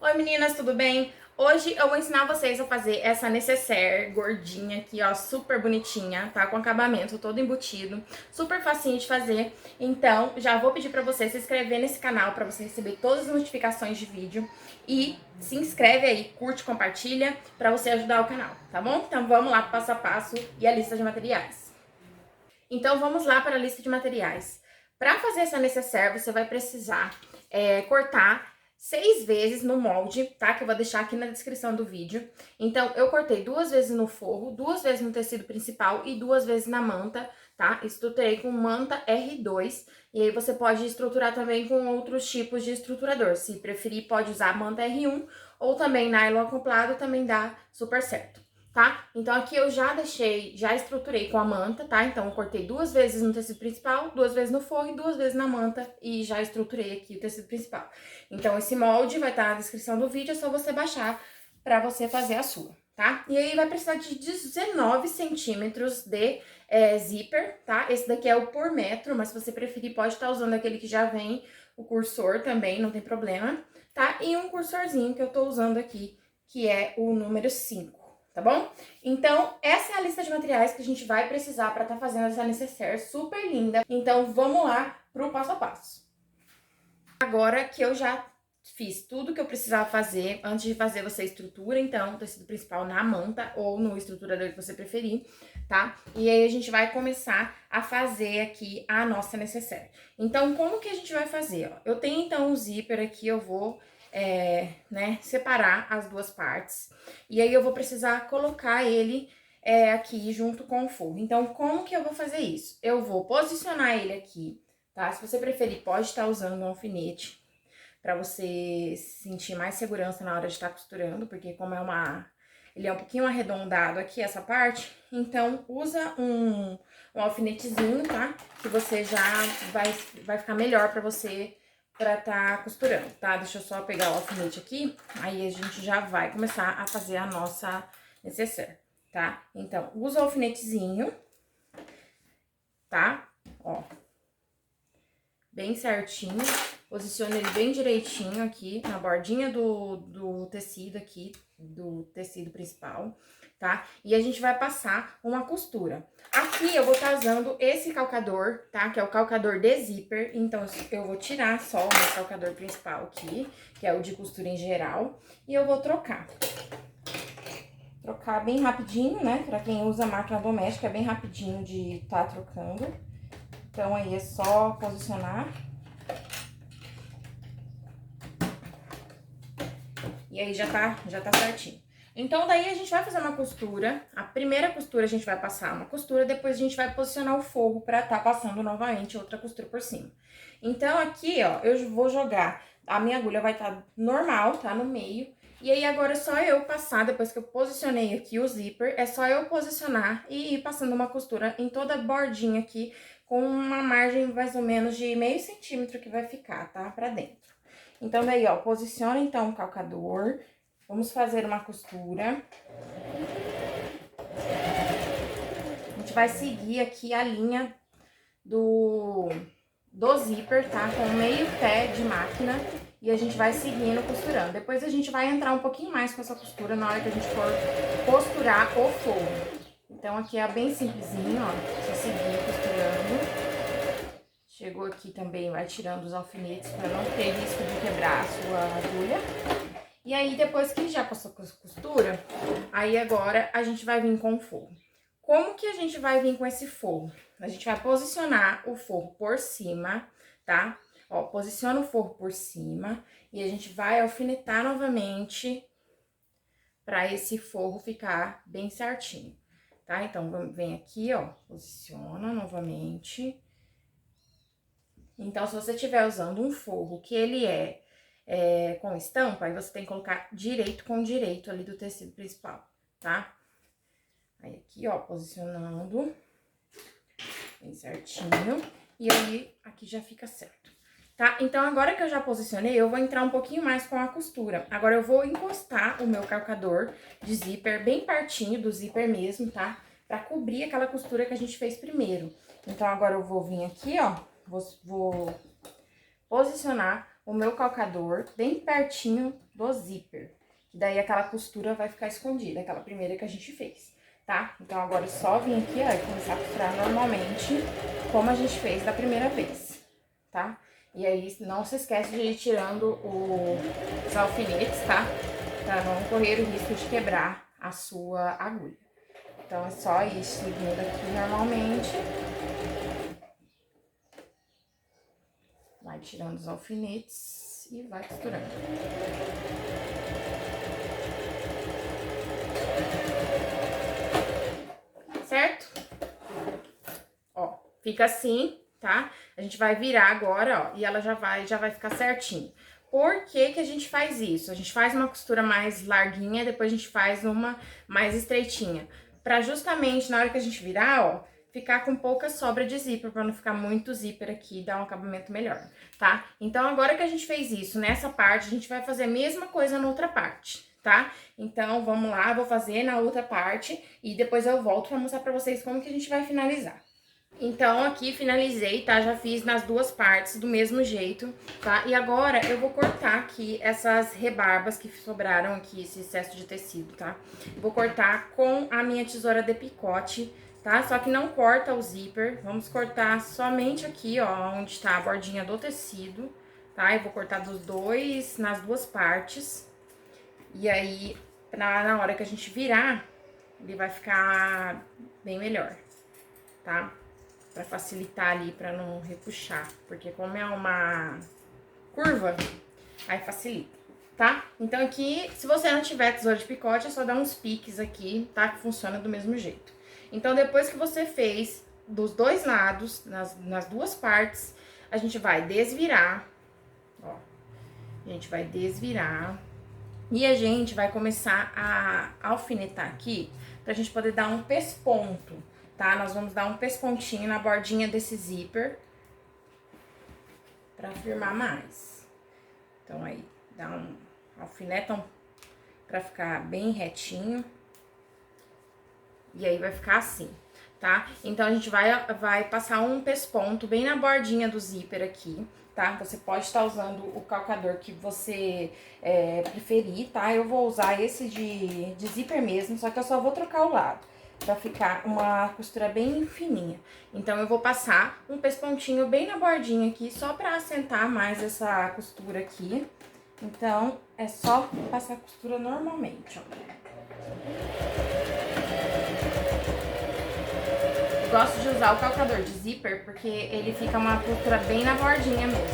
Oi meninas, tudo bem? Hoje eu vou ensinar vocês a fazer essa nécessaire gordinha aqui, ó, super bonitinha, tá? Com acabamento todo embutido, super facinho de fazer. Então, já vou pedir pra você se inscrever nesse canal pra você receber todas as notificações de vídeo. E se inscreve aí, curte, compartilha, pra você ajudar o canal, tá bom? Então vamos lá pro passo a passo e a lista de materiais. Então vamos lá para a lista de materiais. Para fazer essa nécessaire, você vai precisar cortar 6 vezes no molde, tá? Que eu vou deixar aqui na descrição do vídeo. Então, eu cortei 2 vezes no forro, 2 vezes no tecido principal e 2 vezes na manta, tá? Estruturei com manta R2. E aí, você pode estruturar também com outros tipos de estruturador. Se preferir, pode usar manta R1 ou também nylon acoplado, também dá super certo. Tá? Então, aqui eu já estruturei com a manta, tá? Então, eu cortei 2 vezes no tecido principal, 2 vezes no forro e 2 vezes na manta e já estruturei aqui o tecido principal. Então, esse molde vai estar na descrição do vídeo, é só você baixar pra você fazer a sua, tá? E aí, vai precisar de 19 centímetros de zíper, tá? Esse daqui é o por metro, mas se você preferir, pode estar usando aquele que já vem o cursor também, não tem problema, tá? E um cursorzinho que eu tô usando aqui, que é o número 5. Tá bom? Então, essa é a lista de materiais que a gente vai precisar para estar fazendo essa nécessaire super linda. Então, vamos lá pro passo a passo. Agora que eu já fiz tudo que eu precisava fazer, antes de fazer você estrutura, então, o tecido principal na manta ou no estruturador que você preferir, tá? E aí, a gente vai começar a fazer aqui a nossa nécessaire. Então, como que a gente vai fazer? Ó? Eu tenho, então, o zíper aqui, eu vou separar as duas partes. E aí, eu vou precisar colocar ele aqui junto com o forro. Então, como que eu vou fazer isso? Eu vou posicionar ele aqui, tá? Se você preferir, pode estar usando um alfinete pra você sentir mais segurança na hora de estar costurando, porque como ele é um pouquinho arredondado aqui, essa parte, então usa um alfinetezinho, tá? Que você já vai ficar melhor pra você pra tá costurando, tá? Deixa eu só pegar o alfinete aqui, aí a gente já vai começar a fazer a nossa nécessaire, tá? Então, usa o alfinetezinho, tá? Ó, bem certinho, posiciona ele bem direitinho aqui na bordinha do tecido aqui, do tecido principal, tá? E a gente vai passar uma costura. Aqui eu vou estar usando esse calcador, tá? Que é o calcador de zíper, então eu vou tirar só o meu calcador principal aqui, que é o de costura em geral, e eu vou trocar. Trocar bem rapidinho, né? Pra quem usa máquina doméstica, é bem rapidinho de tá trocando. Então, aí é só posicionar. E aí já tá certinho. Então, daí a gente vai fazer uma costura. A primeira costura a gente vai passar uma costura, depois a gente vai posicionar o forro pra tá passando novamente outra costura por cima. Então, aqui, ó, eu vou jogar, a minha agulha vai estar normal, tá? No meio. E aí, agora é só eu passar, depois que eu posicionei aqui o zíper, é só eu posicionar e ir passando uma costura em toda a bordinha aqui, com uma margem mais ou menos de meio centímetro que vai ficar, tá? Pra dentro. Então, daí, ó, posiciona então o calcador, vamos fazer uma costura. A gente vai seguir aqui a linha do zíper, tá? Com meio pé de máquina e a gente vai seguindo costurando. Depois a gente vai entrar um pouquinho mais com essa costura na hora que a gente for costurar o forro. Então, aqui é bem simplesinho, ó, só seguir costurando. Chegou aqui também, vai tirando os alfinetes para não ter risco de quebrar a sua agulha. E aí, depois que já passou com a costura, aí agora a gente vai vir com o forro. Como que a gente vai vir com esse forro? A gente vai posicionar o forro por cima, tá? Ó, posiciona o forro por cima e a gente vai alfinetar novamente para esse forro ficar bem certinho, tá? Então, vem aqui, ó, posiciona novamente. Então, se você estiver usando um forro que ele com estampa, aí você tem que colocar direito com direito ali do tecido principal, tá? Aí, aqui, ó, posicionando bem certinho. E aí, aqui já fica certo, tá? Então, agora que eu já posicionei, eu vou entrar um pouquinho mais com a costura. Agora, eu vou encostar o meu calcador de zíper bem pertinho do zíper mesmo, tá? Pra cobrir aquela costura que a gente fez primeiro. Então, agora eu vou vir aqui, ó, vou posicionar o meu calcador bem pertinho do zíper. Que daí aquela costura vai ficar escondida, aquela primeira que a gente fez, tá? Então agora é só vir aqui, ó, e começar a costurar normalmente, como a gente fez da primeira vez, tá? E aí não se esquece de ir tirando os alfinetes, tá? Pra não correr o risco de quebrar a sua agulha. Então é só ir seguindo aqui normalmente. Vai tirando os alfinetes e vai costurando. Certo? Ó, fica assim, tá? A gente vai virar agora, ó, e ela já vai ficar certinho. Por que que a gente faz isso? A gente faz uma costura mais larguinha, depois a gente faz uma mais estreitinha. Pra justamente na hora que a gente virar, ó, ficar com pouca sobra de zíper, pra não ficar muito zíper aqui e dar um acabamento melhor, tá? Então, agora que a gente fez isso nessa parte, a gente vai fazer a mesma coisa na outra parte, tá? Então, vamos lá, vou fazer na outra parte e depois eu volto pra mostrar pra vocês como que a gente vai finalizar. Então, aqui finalizei, tá? Já fiz nas duas partes do mesmo jeito, tá? E agora eu vou cortar aqui essas rebarbas que sobraram aqui, esse excesso de tecido, tá? Vou cortar com a minha tesoura de picote, tá? Só que não corta o zíper, vamos cortar somente aqui, ó, onde tá a bordinha do tecido, tá? Eu vou cortar nas duas partes. E aí, na hora que a gente virar, ele vai ficar bem melhor, tá? Pra facilitar ali, pra não repuxar. Porque como é uma curva, aí facilita, tá? Então aqui, se você não tiver tesoura de picote, é só dar uns piques aqui, tá? Que funciona do mesmo jeito. Então, depois que você fez dos dois lados, nas duas partes, a gente vai desvirar, ó. A gente vai desvirar. E a gente vai começar a alfinetar aqui, pra gente poder dar um pesponto, tá? Nós vamos dar um pespontinho na bordinha desse zíper, pra firmar mais. Então, aí, dá um alfineta pra ficar bem retinho. E aí, vai ficar assim, tá? Então, a gente vai passar um pesponto bem na bordinha do zíper aqui, tá? Você pode estar usando o calcador que você preferir, tá? Eu vou usar esse de zíper mesmo, só que eu só vou trocar o lado, pra ficar uma costura bem fininha. Então, eu vou passar um pespontinho bem na bordinha aqui, só pra assentar mais essa costura aqui. Então, é só passar a costura normalmente, ó. Gosto de usar o calcador de zíper porque ele fica uma costura bem na bordinha mesmo.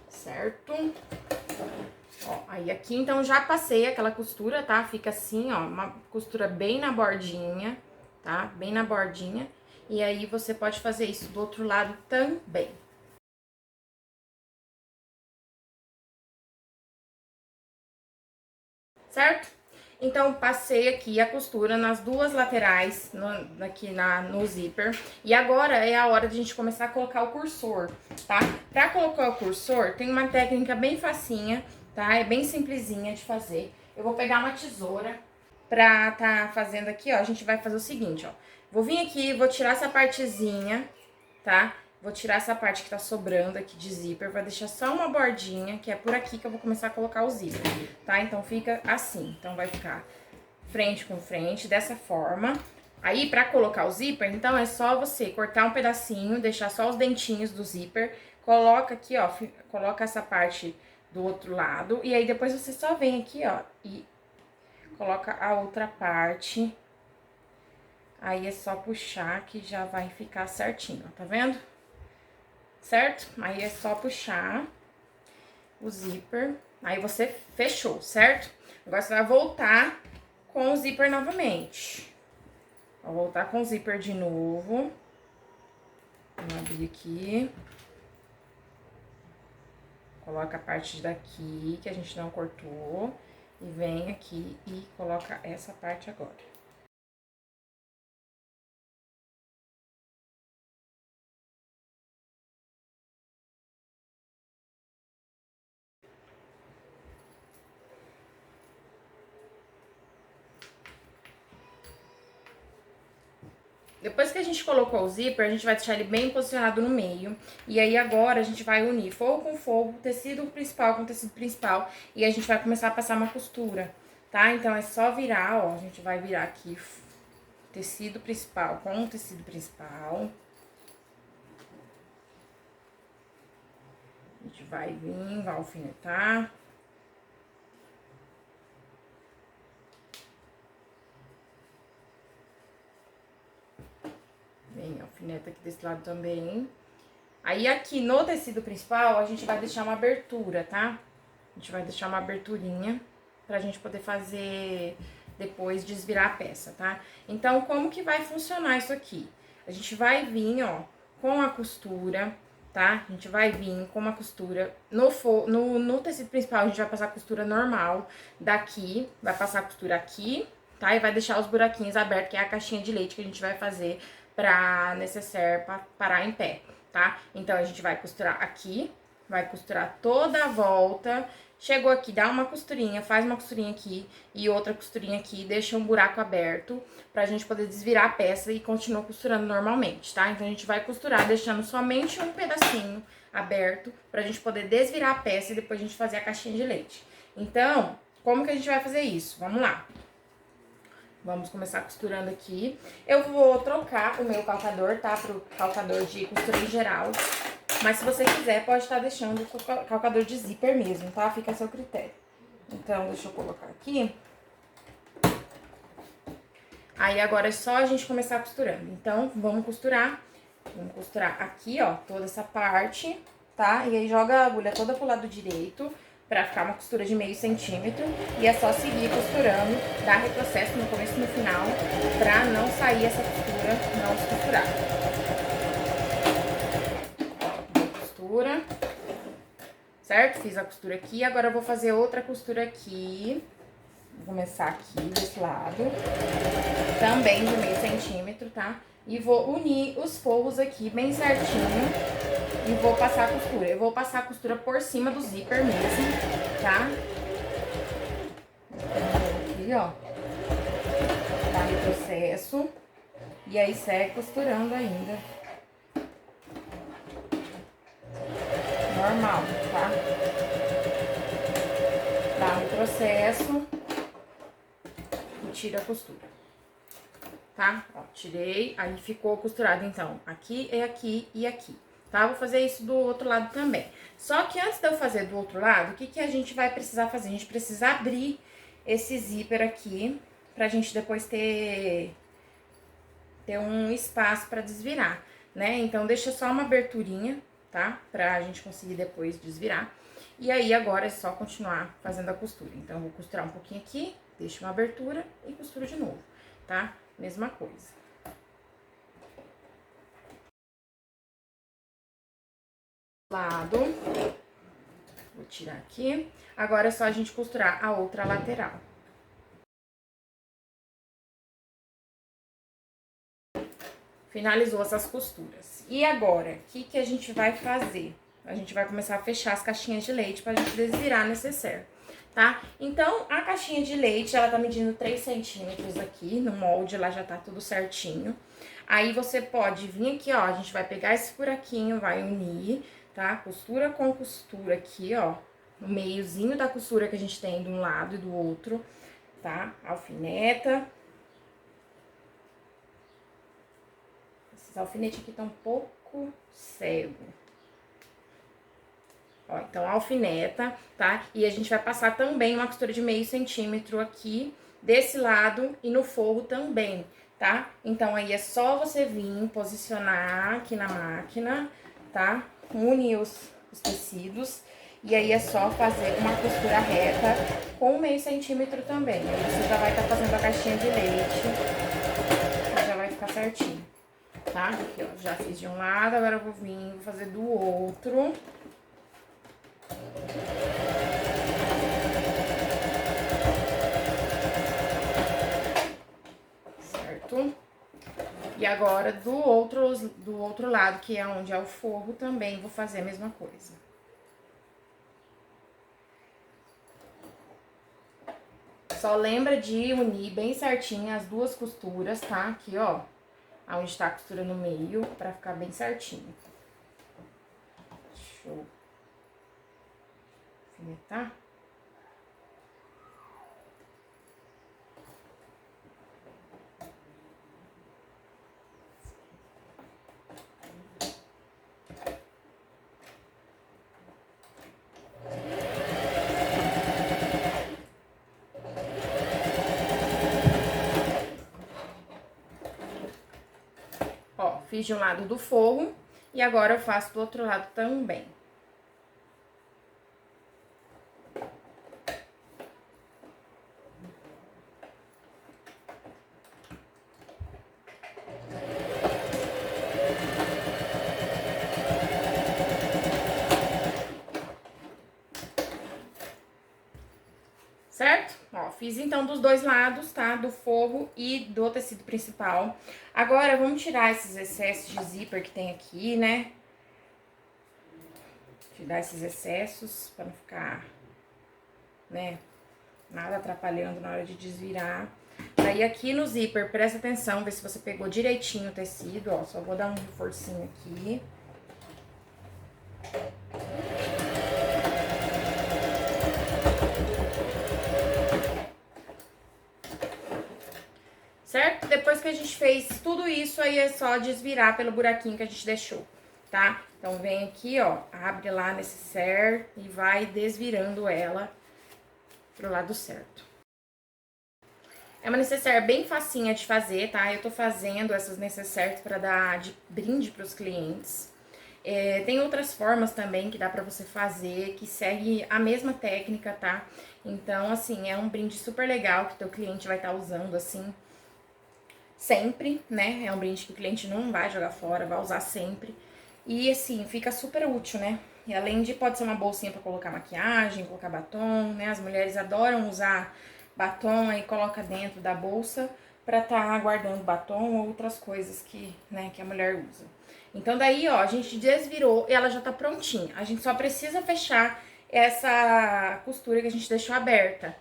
Certo? Ó, aí aqui então já passei aquela costura, tá? Fica assim, ó, uma costura bem na bordinha, tá? Bem na bordinha. E aí você pode fazer isso do outro lado também. Certo? Então, passei aqui a costura nas duas laterais, aqui no zíper. E agora é a hora de a gente começar a colocar o cursor, tá? Pra colocar o cursor, tem uma técnica bem facinha, tá? É bem simplesinha de fazer. Eu vou pegar uma tesoura pra tá fazendo aqui, ó. A gente vai fazer o seguinte, ó. Vou vir aqui, vou tirar essa partezinha, tá? Vou tirar essa parte que tá sobrando aqui de zíper, vou deixar só uma bordinha, que é por aqui que eu vou começar a colocar o zíper, tá? Então, fica assim. Então, vai ficar frente com frente, dessa forma. Aí, pra colocar o zíper, então, é só você cortar um pedacinho, deixar só os dentinhos do zíper, coloca aqui, ó, coloca essa parte do outro lado, e aí depois você só vem aqui, ó, e coloca a outra parte. Aí, é só puxar que já vai ficar certinho, ó, tá vendo? Certo? Aí, é só puxar o zíper, aí você fechou, certo? Agora, você vai voltar com o zíper novamente. Vou voltar com o zíper de novo. Vou abrir aqui. Coloca a parte daqui, que a gente não cortou. E vem aqui e coloca essa parte agora. Depois que a gente colocou o zíper, a gente vai deixar ele bem posicionado no meio. E aí agora a gente vai unir fogo com fogo, tecido principal com tecido principal. E a gente vai começar a passar uma costura, tá? Então é só virar, ó. A gente vai virar aqui tecido principal com tecido principal. A gente vai vir, vai alfinetar. Vem, alfineta aqui desse lado também. Aí aqui no tecido principal, a gente vai deixar uma abertura, tá? A gente vai deixar uma aberturinha pra gente poder fazer depois desvirar a peça, tá? Então, como que vai funcionar isso aqui? A gente vai vir, ó, com a costura, tá? A gente vai vir com uma costura no tecido principal, a gente vai passar a costura normal daqui, vai passar a costura aqui, tá? E vai deixar os buraquinhos abertos, que é a caixinha de leite que a gente vai fazer pra necessaire parar em pé, tá? Então, a gente vai costurar aqui, vai costurar toda a volta. Chegou aqui, dá uma costurinha, faz uma costurinha aqui e outra costurinha aqui, deixa um buraco aberto pra gente poder desvirar a peça e continua costurando normalmente, tá? Então, a gente vai costurar deixando somente um pedacinho aberto pra gente poder desvirar a peça e depois a gente fazer a caixinha de leite. Então, como que a gente vai fazer isso? Vamos lá. Vamos começar costurando aqui. Eu vou trocar o meu calcador, tá? Pro calcador de costura em geral. Mas se você quiser, pode estar deixando o calcador de zíper mesmo, tá? Fica a seu critério. Então, deixa eu colocar aqui. Aí, agora é só a gente começar costurando. Então, vamos costurar. Vamos costurar aqui, ó, toda essa parte, tá? E aí, joga a agulha toda pro lado direito, pra ficar uma costura de meio centímetro. E é só seguir costurando, dar retrocesso no começo e no final, pra não sair essa costura, não descosturar. Costura, certo? Fiz a costura aqui, agora eu vou fazer outra costura aqui. Vou começar aqui desse lado, também de meio centímetro, tá? E vou unir os forros aqui bem certinho e vou passar a costura. Eu vou passar a costura por cima do zíper mesmo, tá? Aqui, ó. Dá retrocesso. E aí segue costurando ainda. Normal, tá? Dá retrocesso e tira a costura, tá? Ó, tirei, aí ficou costurado, então, aqui é aqui e aqui, tá? Vou fazer isso do outro lado também. Só que antes de eu fazer do outro lado, o que que a gente vai precisar fazer? A gente precisa abrir esse zíper aqui, pra gente depois ter um espaço pra desvirar, né? Então, deixa só uma aberturinha, tá? Pra gente conseguir depois desvirar. E aí, agora é só continuar fazendo a costura. Então, eu vou costurar um pouquinho aqui, deixo uma abertura e costuro de novo, tá? Mesma coisa. Lado. Vou tirar aqui. Agora é só a gente costurar a outra lateral. Finalizou essas costuras. E agora, o que que a gente vai fazer? A gente vai começar a fechar as caixinhas de leite pra gente desvirar necessaire, tá? Então, a caixinha de leite, ela tá medindo 3 centímetros aqui, no molde, lá já tá tudo certinho. Aí, você pode vir aqui, ó, a gente vai pegar esse buraquinho, vai unir, tá? Costura com costura aqui, ó, no meiozinho da costura que a gente tem de um lado e do outro, tá? Alfineta. Esses alfinetes aqui estão um pouco cego. Ó, então, alfineta, tá? E a gente vai passar também uma costura de meio centímetro aqui, desse lado e no forro também, tá? Então, aí é só você vir posicionar aqui na máquina, tá? Unir os tecidos. E aí, é só fazer uma costura reta com meio centímetro também. Aí, você já vai estar fazendo a caixinha de leite. Já vai ficar certinho, tá? Aqui, ó, já fiz de um lado, agora eu vou vir, vou fazer do outro. Certo? E agora, do outro lado, que é onde é o forro, também vou fazer a mesma coisa. Só lembra de unir bem certinho as duas costuras, tá? Aqui, ó. aonde tá a costura no meio, pra ficar bem certinho. Deixa eu alfinetar. Ó, fiz de um lado do forro e agora eu faço do outro lado também. Certo? Ó, fiz então dos dois lados, tá? Do forro e do tecido principal. Agora, vamos tirar esses excessos de zíper que tem aqui, né? Tirar esses excessos pra não ficar, né, nada atrapalhando na hora de desvirar. Aí aqui no zíper, presta atenção, vê se você pegou direitinho o tecido, ó. Só vou dar um reforcinho aqui. Certo? Depois que a gente fez tudo isso, aí é só desvirar pelo buraquinho que a gente deixou, tá? Então, vem aqui, ó, abre lá nesse nécessaire e vai desvirando ela pro lado certo. É uma nécessaire bem facinha de fazer, tá? Eu tô fazendo essas nécessaires pra dar de brinde pros clientes. Tem outras formas também que dá pra você fazer, que segue a mesma técnica, tá? Então, assim, é um brinde super legal que teu cliente vai estar usando, assim, sempre, né? É um brinde que o cliente não vai jogar fora, vai usar sempre. E assim, fica super útil, né? E além de pode ser uma bolsinha pra colocar maquiagem, colocar batom, né? As mulheres adoram usar batom, aí coloca dentro da bolsa pra tá guardando batom ou outras coisas que, né, que a mulher usa. Então daí, ó, a gente desvirou e ela já tá prontinha. A gente só precisa fechar essa costura que a gente deixou aberta.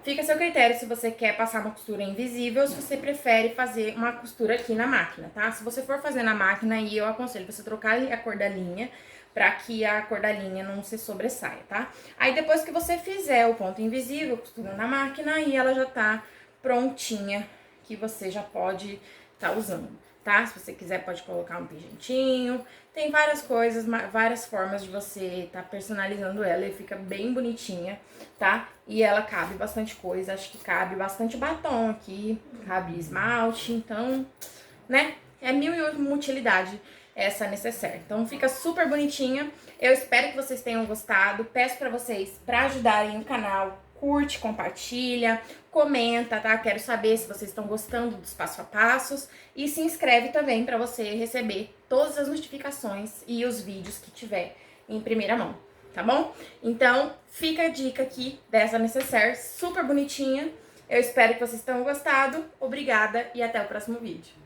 Fica a seu critério se você quer passar uma costura invisível ou se você prefere fazer uma costura aqui na máquina, tá? Se você for fazer na máquina, aí eu aconselho você trocar a cor da linha pra que a cor da linha não se sobressaia, tá? Aí depois que você fizer o ponto invisível, costura na máquina, aí ela já tá prontinha, que você já pode tá usando, tá? Se você quiser pode colocar um pingentinho, tem várias coisas, várias formas de você tá personalizando ela e fica bem bonitinha, tá? E ela cabe bastante coisa, acho que cabe bastante batom aqui, cabe esmalte, então, né? É mil e uma utilidade essa nécessaire. Então fica super bonitinha. Eu espero que vocês tenham gostado. Peço pra vocês pra ajudarem o canal, curte, compartilha, comenta, tá? Quero saber se vocês estão gostando dos passo a passos e se inscreve também pra você receber todas as notificações e os vídeos que tiver em primeira mão, tá bom? Então, fica a dica aqui dessa nécessaire super bonitinha. Eu espero que vocês tenham gostado. Obrigada e até o próximo vídeo.